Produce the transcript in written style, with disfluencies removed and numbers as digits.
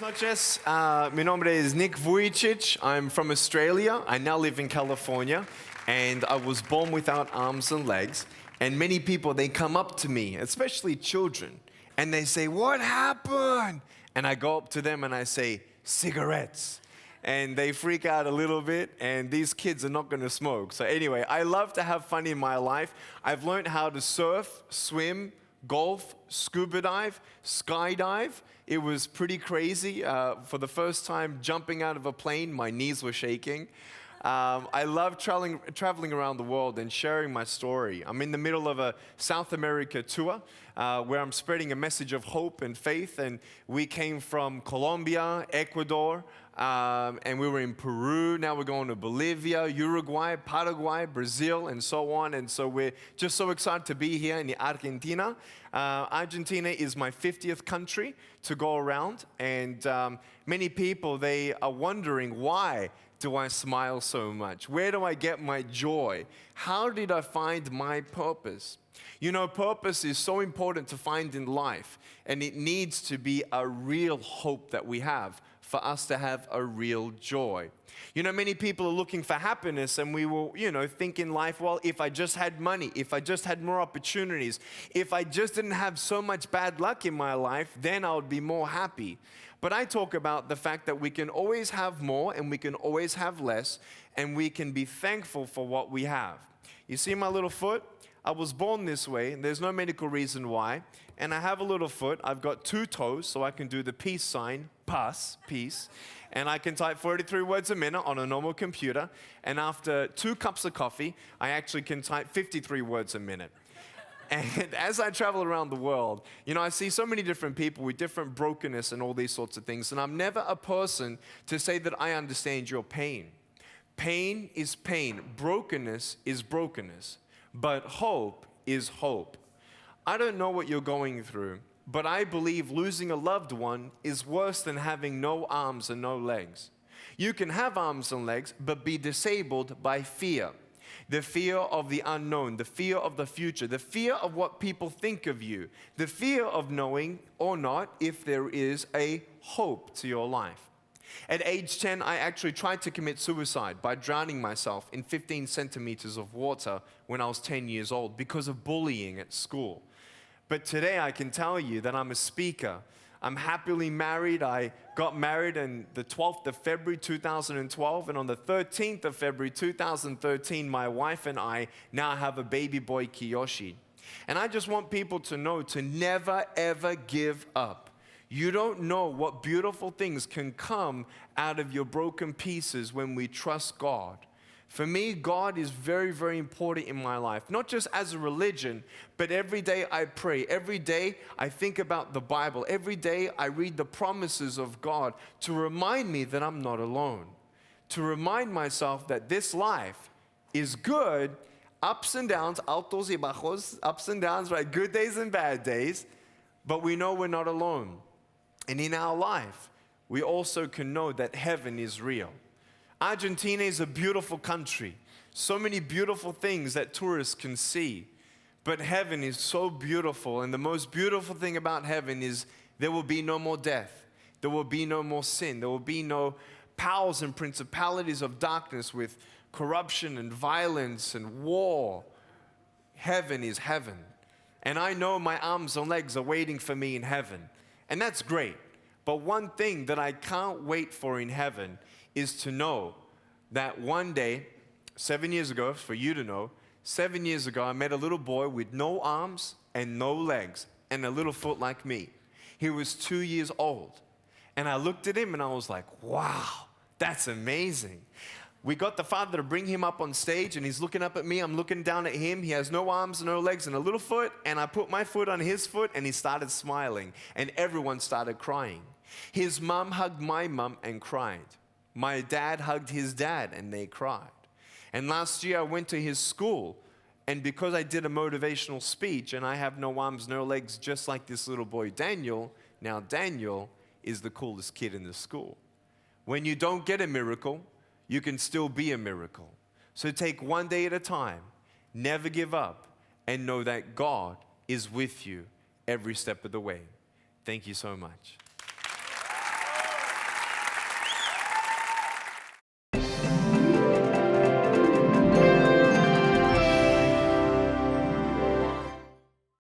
noches. Mi nombre es Nick Vujicic. I'm from Australia. I now live in California. And I was born without arms and legs. And many people, they come up to me, especially children, and they say, "What happened?" And I go up to them and I say, "Cigarettes." And they freak out a little bit, and these kids are not going to smoke. So anyway, I love to have fun in my life. I've learned how to surf, swim, golf, scuba dive, skydive. It was pretty crazy. For the first time jumping out of a plane, my knees were shaking. I love traveling around the world and sharing my story. I'm in the middle of a South America tour where I'm spreading a message of hope and faith. And we came from Colombia, Ecuador, and we were in Peru. Now we're going to Bolivia, Uruguay, Paraguay, Brazil, and so on. And so we're just so excited to be here in Argentina. Argentina is my 50th country to go around. And many people, they are wondering, why do I smile so much? Where do I get my joy? How did I find my purpose? You know, purpose is so important to find in life, and it needs to be a real hope that we have for us to have a real joy. You know, many people are looking for happiness, and we will, think in life, well, if I just had money, if I just had more opportunities, if I just didn't have so much bad luck in my life, then I would be more happy. But I talk about the fact that we can always have more and we can always have less, and we can be thankful for what we have. You see my little foot? I was born this way, and there's no medical reason why. And I have a little foot. I've got 2 toes, so I can do the peace sign, pass, peace. And I can type 43 words a minute on a normal computer. And after 2 cups of coffee, I actually can type 53 words a minute. And as I travel around the world, I see so many different people with different brokenness and all these sorts of things. And I'm never a person to say that I understand your pain. Pain is pain. Brokenness is brokenness. But hope is hope. I don't know what you're going through, but I believe losing a loved one is worse than having no arms and no legs. You can have arms and legs, but be disabled by fear. The fear of the unknown, the fear of the future, the fear of what people think of you, the fear of knowing or not if there is a hope to your life. At age 10, I actually tried to commit suicide by drowning myself in 15 centimeters of water when I was 10 years old because of bullying at school. But today I can tell you that I'm a speaker. I'm happily married. I got married on the 12th of February 2012, and on the 13th of February 2013, my wife and I now have a baby boy, Kiyoshi. And I just want people to know to never, ever give up. You don't know what beautiful things can come out of your broken pieces when we trust God. For me, God is very, very important in my life. Not just as a religion, but every day I pray. Every day I think about the Bible. Every day I read the promises of God to remind me that I'm not alone. To remind myself that this life is good, ups and downs, altos y bajos, ups and downs, right? Good days and bad days, but we know we're not alone. And in our life, we also can know that heaven is real. Argentina is a beautiful country. So many beautiful things that tourists can see. But heaven is so beautiful. And the most beautiful thing about heaven is there will be no more death. There will be no more sin. There will be no powers and principalities of darkness with corruption and violence and war. Heaven is heaven. And I know my arms and legs are waiting for me in heaven. And that's great. But one thing that I can't wait for in heaven is to know that one day, 7 years ago, for you to know, 7 years ago, I met a little boy with no arms and no legs and a little foot like me. He was 2 years old. And I looked at him and I was like, wow, that's amazing. We got the father to bring him up on stage, and he's looking up at me. I'm looking down at him. He has no arms, no legs, and a little foot. And I put my foot on his foot, and he started smiling. And everyone started crying. His mom hugged my mom and cried. My dad hugged his dad, and they cried. And last year, I went to his school. And because I did a motivational speech, and I have no arms, no legs, just like this little boy, Daniel, now Daniel is the coolest kid in the school. When you don't get a miracle, you can still be a miracle. So take one day at a time, never give up, and know that God is with you every step of the way. Thank you so much.